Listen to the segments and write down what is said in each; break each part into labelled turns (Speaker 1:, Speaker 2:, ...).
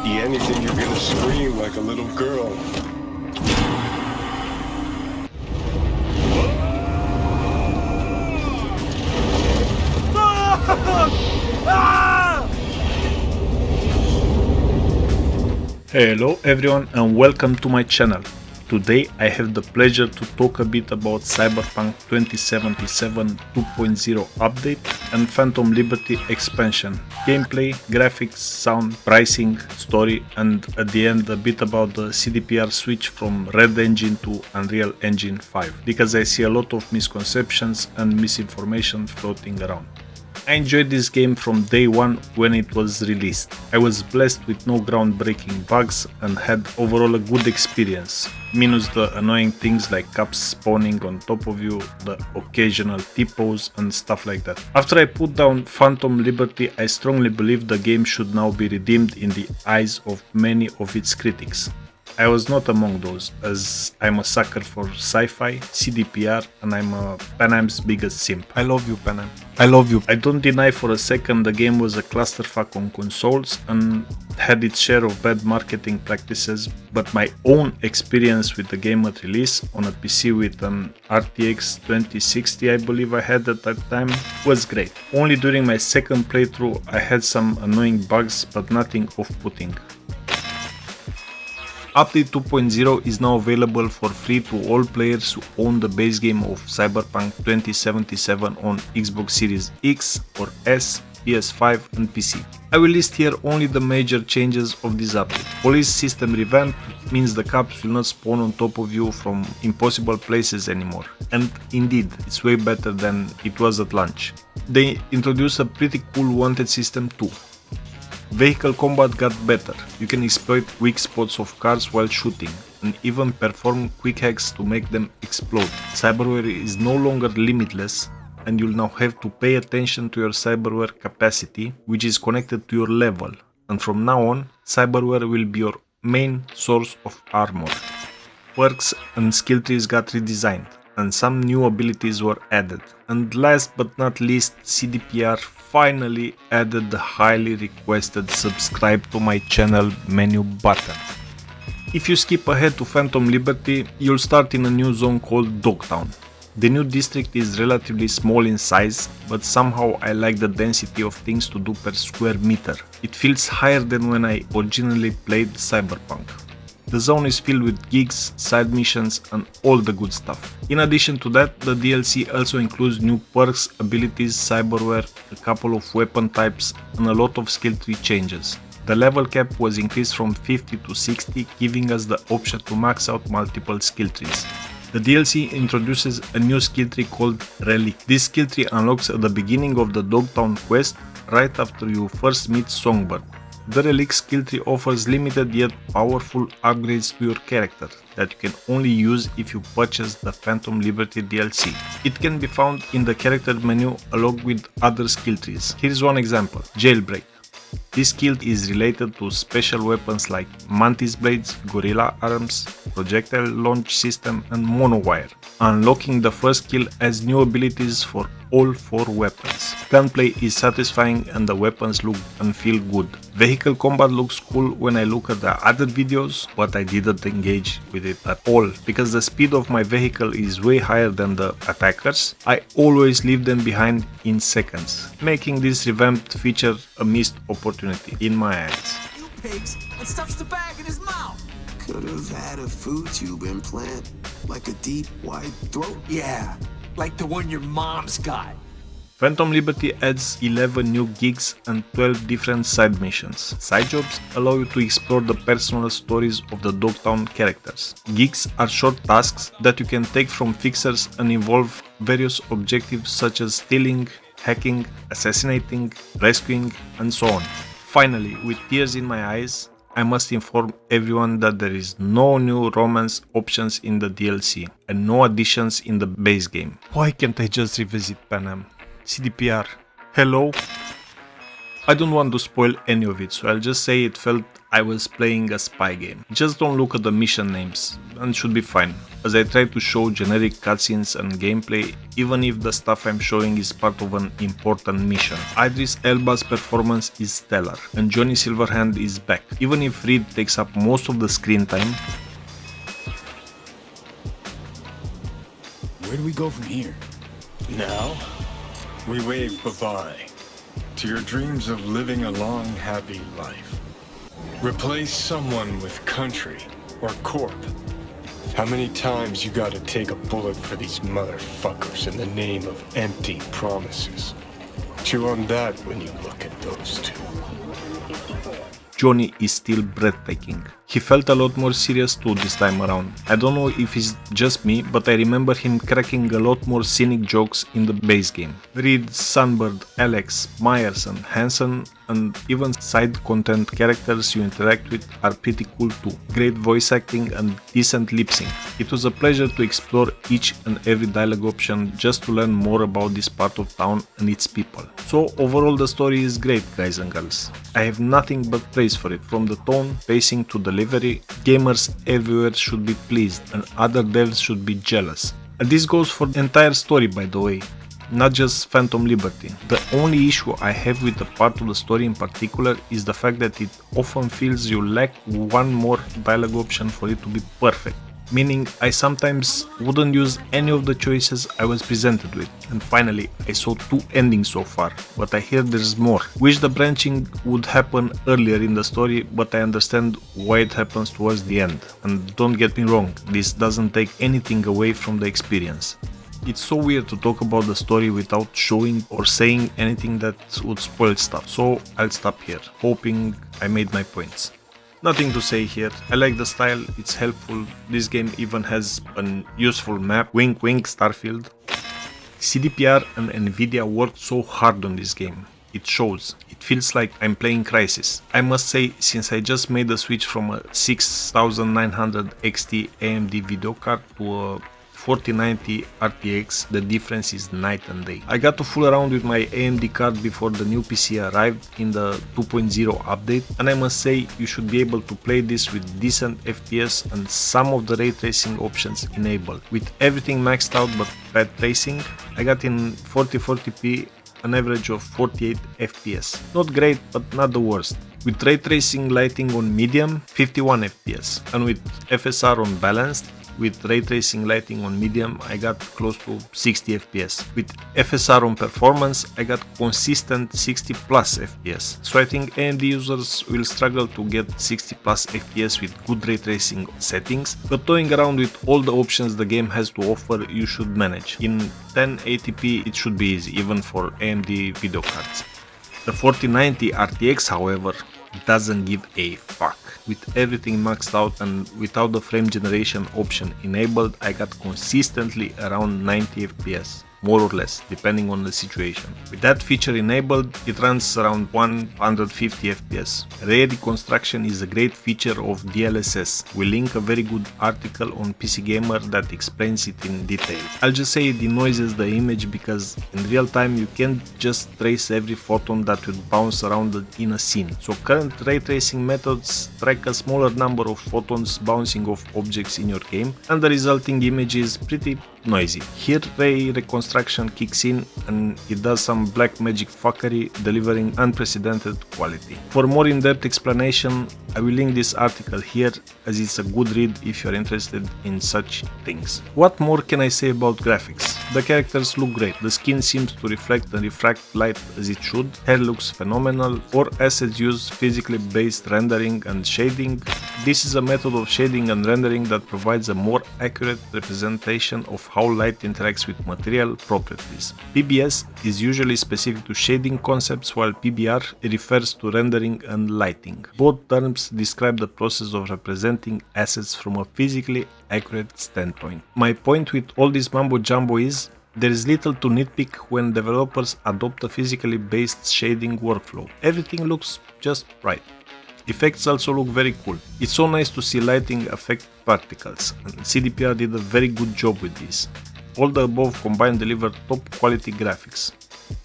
Speaker 1: be anything, you're gonna scream like a little girl.
Speaker 2: Hello everyone and welcome to my channel. Today I have the pleasure to talk a bit about Cyberpunk 2077 2.0 update and Phantom Liberty expansion. Gameplay, graphics, sound, pricing, story, and at the end a bit about the CDPR switch from Red Engine to Unreal Engine 5, because I see a lot of misconceptions and misinformation floating around. I enjoyed this game from day one when it was released. I was blessed with no groundbreaking bugs and had overall a good experience, minus the annoying things like caps spawning on top of you, the occasional typos and stuff like that. After I put down Phantom Liberty, I strongly believe the game should now be redeemed in the eyes of many of its critics. I was not among those, as I'm a sucker for sci-fi, CDPR, and I'm Panam's biggest simp.
Speaker 3: I love you, Panam. I love you.
Speaker 2: I don't deny for a second the game was a clusterfuck on consoles and had its share of bad marketing practices, but my own experience with the game at release on a PC with an RTX 2060 I believe I had at that time was great. Only during my second playthrough I had some annoying bugs, but nothing off-putting. Update 2.0 is now available for free to all players who own the base game of Cyberpunk 2077 on Xbox Series X or S, PS5 and PC. I will list here only the major changes of this update. Police system revamp means the cops will not spawn on top of you from impossible places anymore. And indeed, it's way better than it was at launch. They introduce a pretty cool wanted system too. Vehicle combat got better. You can exploit weak spots of cars while shooting, and even perform quick hacks to make them explode. Cyberware is no longer limitless, and you'll now have to pay attention to your cyberware capacity, which is connected to your level, and from now on, cyberware will be your main source of armor. Perks and skill trees got redesigned, and some new abilities were added. And last but not least, CDPR finally added the highly requested subscribe to my channel menu button. If you skip ahead to Phantom Liberty, you'll start in a new zone called Dogtown. The new district is relatively small in size, but somehow I like the density of things to do per square meter. It feels higher than when I originally played Cyberpunk. The zone is filled with gigs, side missions and all the good stuff. In addition to that, the DLC also includes new perks, abilities, cyberware, a couple of weapon types and a lot of skill tree changes. The level cap was increased from 50 to 60, giving us the option to max out multiple skill trees. The DLC introduces a new skill tree called Relic. This skill tree unlocks at the beginning of the Dogtown quest, right after you first meet Songbird. The Relic skill tree offers limited yet powerful upgrades to your character that you can only use if you purchase the Phantom Liberty DLC. It can be found in the character menu along with other skill trees. Here's one example: Jailbreak. This skill is related to special weapons like Mantis Blades, Gorilla Arms, Projectile Launch System and Monowire. Unlocking the first skill adds new abilities for all 4 weapons. Gunplay is satisfying and the weapons look and feel good. Vehicle combat looks cool when I look at the other videos, but I didn't engage with it at all because the speed of my vehicle is way higher than the attackers. I always leave them behind in seconds, making this revamped feature a missed opportunity in my eyes.
Speaker 4: You pigs, and stuffs the bag in his mouth.
Speaker 5: Could have had a food tube implant, like a deep, wide throat.
Speaker 4: Yeah, like the one your mom's got.
Speaker 2: Phantom Liberty adds 11 new gigs and 12 different side missions. Side jobs allow you to explore the personal stories of the Dogtown characters. Gigs are short tasks that you can take from fixers and involve various objectives such as stealing, hacking, assassinating, rescuing, and so on. Finally, with tears in my eyes, I must inform everyone that there is no new romance options in the DLC and no additions in the base game. Why can't I just revisit Panam? CDPR. Hello? I don't want to spoil any of it, so I'll just say it felt I was playing a spy game. Just don't look at the mission names and should be fine, as I try to show generic cutscenes and gameplay even if the stuff I'm showing is part of an important mission. Idris Elba's performance is stellar and Johnny Silverhand is back, even if Reed takes up most of the screen time.
Speaker 6: Where do we go from here?
Speaker 1: Now, we wave bye-bye to your dreams of living a long, happy life. Replace someone with country or corp. How many times you gotta take a bullet for these motherfuckers in the name of empty promises? Chew on that when you look at those two.
Speaker 2: Johnny is still breathtaking. He felt a lot more serious too this time around. I don't know if it's just me, but I remember him cracking a lot more cynic jokes in the base game. Reed, Sunbird, Alex, Myers and Hansen and even side content characters you interact with are pretty cool too. Great voice acting and decent lip sync. It was a pleasure to explore each and every dialogue option just to learn more about this part of town and its people. So overall the story is great, guys and girls. I have nothing but praise for it, from the tone, pacing to delivery. Gamers everywhere should be pleased and other devs should be jealous. And this goes for the entire story, by the way, not just Phantom Liberty. The only issue I have with the part of the story in particular is the fact that it often feels you lack one more dialogue option for it to be perfect. Meaning I sometimes wouldn't use any of the choices I was presented with. And finally, I saw 2 endings so far, but I hear there's more. Wish the branching would happen earlier in the story, but I understand why it happens towards the end. And don't get me wrong, this doesn't take anything away from the experience. It's so weird to talk about the story without showing or saying anything that would spoil stuff, so I'll stop here, hoping I made my points. Nothing to say here. I like the style, it's helpful. This game even has a useful map. Wink wink Starfield. CDPR and Nvidia worked so hard on this game. It shows. It feels like I'm playing Crysis. I must say, since I just made the switch from a 6900 XT AMD video card to a 4090 RTX, the difference is night and day. I got to fool around with my AMD card before the new PC arrived in the 2.0 update, and I must say you should be able to play this with decent FPS and some of the ray tracing options enabled. With everything maxed out but bad tracing, I got in 4040p an average of 48 FPS. Not great, but not the worst. With ray tracing lighting on medium, 51 FPS, and with FSR on balanced, with ray tracing lighting on medium, I got close to 60 FPS. With FSR on performance, I got consistent 60 plus FPS. So I think AMD users will struggle to get 60 plus FPS with good ray tracing settings, but toying around with all the options the game has to offer, you should manage. In 1080p it should be easy, even for AMD video cards. The 4090 RTX, however, doesn't give a fuck. With everything maxed out and without the frame generation option enabled, I got consistently around 90 FPS, more or less, depending on the situation. With that feature enabled, it runs around 150 FPS. Ray reconstruction is a great feature of DLSS. We link a very good article on PC Gamer that explains it in detail. I'll just say it denoises the image because in real time you can't just trace every photon that will bounce around in a scene. So current ray tracing methods track a smaller number of photons bouncing off objects in your game, and the resulting image is pretty noisy. Here ray reconstruction kicks in and it does some black magic fuckery, delivering unprecedented quality. For more in-depth explanation, I will link this article here, as it's a good read if you're interested in such things. What more can I say about graphics? The characters look great, the skin seems to reflect and refract light as it should, hair looks phenomenal, or assets use physically based rendering and shading. This is a method of shading and rendering that provides a more accurate representation of how light interacts with material properties. PBS is usually specific to shading concepts, while PBR refers to rendering and lighting. Both terms describe the process of representing assets from a physically accurate standpoint. My point with all this mambo jumbo is, there is little to nitpick when developers adopt a physically based shading workflow. Everything looks just right. Effects also look very cool. It's so nice to see lighting affect particles, and CDPR did a very good job with this. All the above combined deliver top quality graphics,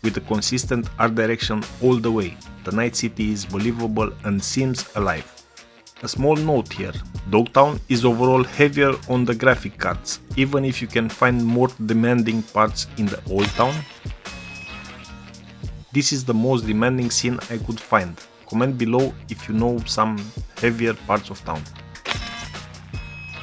Speaker 2: with a consistent art direction all the way. The night city is believable and seems alive. A small note here, Dogtown is overall heavier on the graphic cards, even if you can find more demanding parts in the old town. This is the most demanding scene I could find. Comment below if you know some heavier parts of town.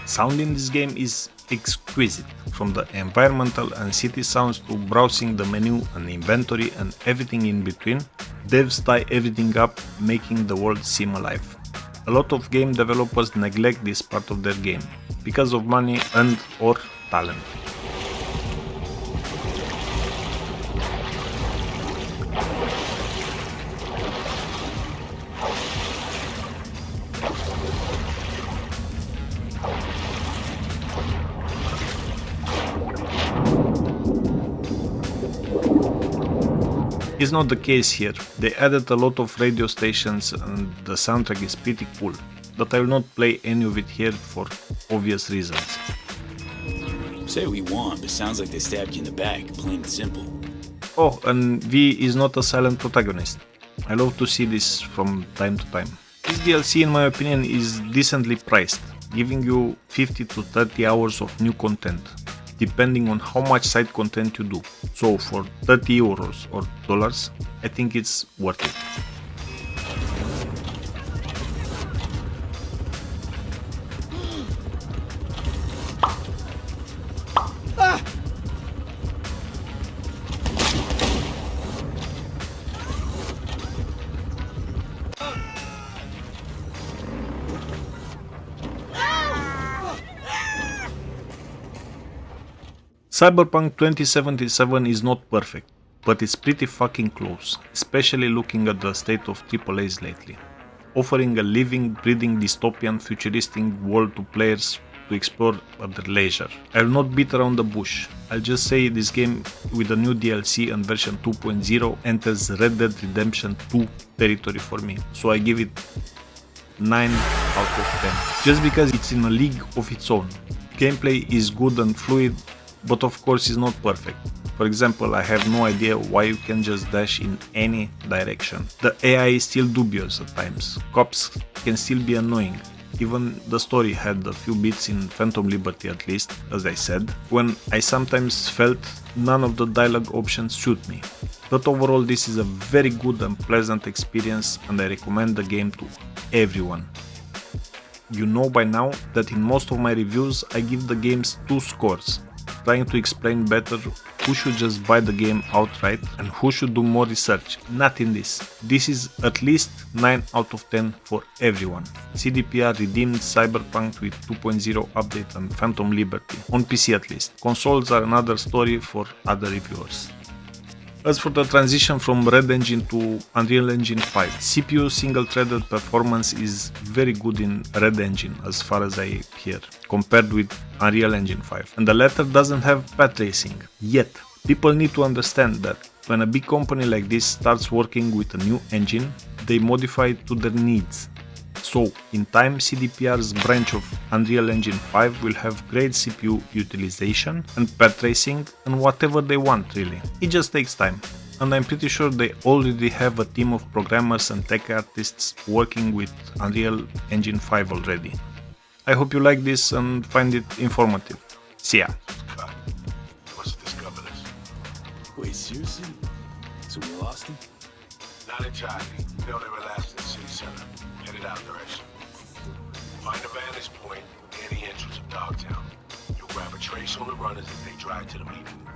Speaker 2: Sound in this game is exquisite, from the environmental and city sounds to browsing the menu and inventory and everything in between. Devs tie everything up, making the world seem alive. A lot of game developers neglect this part of their game, because of money and or talent. Is not the case here. They added a lot of radio stations and the soundtrack is pretty cool, but I will not play any of it here for obvious reasons.
Speaker 6: Say what we want, but sounds like they stabbed you in the back, plain and simple.
Speaker 2: Oh, and V is not a silent protagonist. I love to see this from time to time. This DLC in my opinion is decently priced, giving you 50 to 30 hours of new content, depending on how much side content you do. So for 30 euros or dollars, I think it's worth it. Cyberpunk 2077 is not perfect, but it's pretty fucking close, especially looking at the state of AAAs lately. Offering a living, breathing dystopian futuristic world to players to explore at their leisure. I will not beat around the bush, I'll just say this game with the new DLC and version 2.0 enters Red Dead Redemption 2 territory for me, so I give it 9 out of 10. Just because it's in a league of its own. Gameplay is good and fluid, but of course is not perfect. For example, I have no idea why you can just dash in any direction. The AI is still dubious at times. Cops can still be annoying. Even the story had a few bits in Phantom Liberty at least, as I said, when I sometimes felt none of the dialogue options suit me. But overall this is a very good and pleasant experience and I recommend the game to everyone. You know by now that in most of my reviews I give the games 2 scores, trying to explain better who should just buy the game outright and who should do more research. Not in this. This is at least 9 out of 10 for everyone. CDPR redeemed Cyberpunk with 2.0 update and Phantom Liberty, on PC at least. Consoles are another story for other reviewers. As for the transition from Red Engine to Unreal Engine 5, CPU single-threaded performance is very good in Red Engine as far as I hear, compared with Unreal Engine 5. And the latter doesn't have path tracing, yet. People need to understand that when a big company like this starts working with a new engine, they modify it to their needs. So, in time, CDPR's branch of Unreal Engine 5 will have great CPU utilization and path tracing and whatever they want really. It just takes time. And I'm pretty sure they already have a team of programmers and tech artists working with Unreal Engine 5 already. I hope you like this and find it informative. See ya!
Speaker 6: Wait, seriously? So we lost him?
Speaker 7: Not entirely. They only last in the city center. Headed out direction. Find a vantage point near the entrance of Dogtown. You'll grab a trace on the runners as they drive to the meeting.